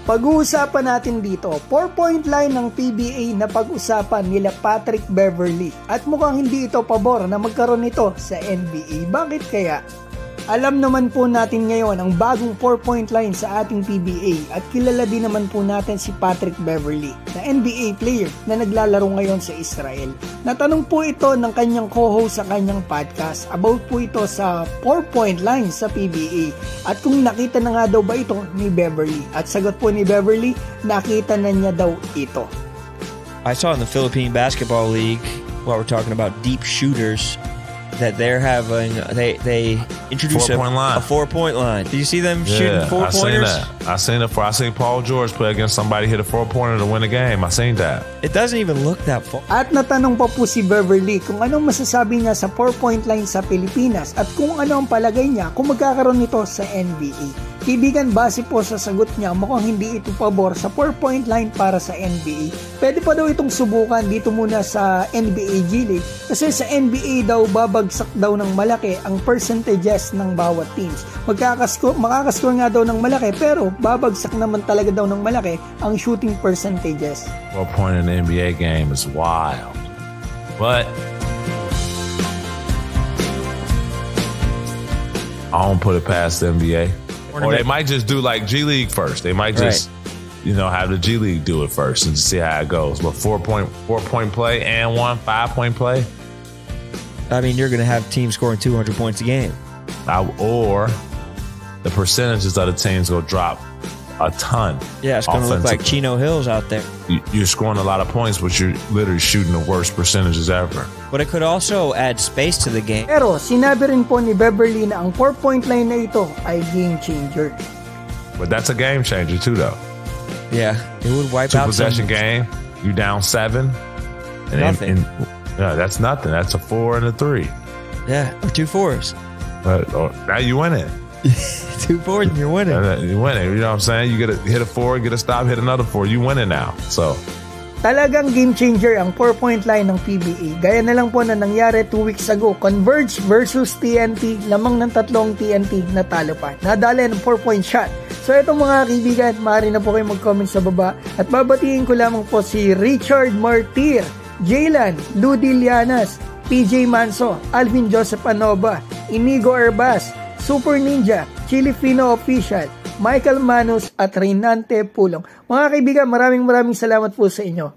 Pag-uusapan natin dito, 4-point line ng PBA na pag-usapan nila Patrick Beverley at mukhang hindi ito pabor na magkaroon nito sa NBA. Bakit kaya? Alam naman po natin ngayon ang bagong 4-point line sa ating PBA at kilala din naman po natin si Patrick Beverley na NBA player na naglalaro ngayon sa Israel. Natanong po ito ng kanyang co-host sa kanyang podcast about po ito sa 4-point line sa PBA at kung nakita na nga daw ba ito ni Beverley. At sagot po ni Beverley, nakita na niya daw ito. I saw in the Philippine Basketball League, while we're talking about deep shooters, that they're having they introduced a 4-point line. Do you see them shooting 4-pointers? I seen that. I seen Paul George play against somebody, hit a 4-pointer to win a game. I seen that. It doesn't even look that far. At natanong pa po si Beverley kung anong masasabi niya sa 4-point line sa Pilipinas at kung ano ang palagay niya kung magkakaroon nito sa NBA. Kaibigan, base po sa sagot niya, mukhang hindi ito pabor sa 4-point line para sa NBA. Pwede pa daw itong subukan dito muna sa NBA G League kasi sa NBA daw babagsak daw ng malaki ang percentages ng bawat teams. Makakascore nga daw ng malaki pero babagsak naman talaga daw ng malaki ang shooting percentages. 4-point in the NBA game is wild. But I don't put it past the NBA. Or they might just do like G League first. They might just, have the G League do it first and see how it goes. But 4-point play and 5-point play. I mean, you're going to have teams scoring 200 points a game. Or the percentages of the teams will drop a ton. Yeah, it's going to look like Chino Hills out there. You're scoring a lot of points, but you're literally shooting the worst percentages ever. But it could also add space to the game. Pero sinabi rin po ni Beverley na ang 4-point line na ito ay game changer. But that's a game changer too, though. Yeah, it would wipe out two-possession game. You down 7. Nothing. That's nothing. That's a 4 and a 3. Yeah, or 2 4s. Now you win it. 2 4s and you're winning. You win it. You know what I'm saying? You get to hit a 4, get a stop, hit another 4. You win it now. So talagang game changer ang 4-point line ng PBA. Gaya na lang po na nangyari 2 weeks ago. Converge versus TNT. Lamang ng 3 TNT na talo pa. Nadali ng 4-point shot. So itong mga kaibigan, maaari na po kayo mag-comment sa baba. At babatiin ko lamang po si Richard Martir, Jaylan, Ludi Lianas, PJ Manso, Alvin Joseph Anova, Inigo Herbas, Super Ninja, Chili Fino Official, Michael Manus at Reynante Pulong. Mga kaibigan, maraming salamat po sa inyo.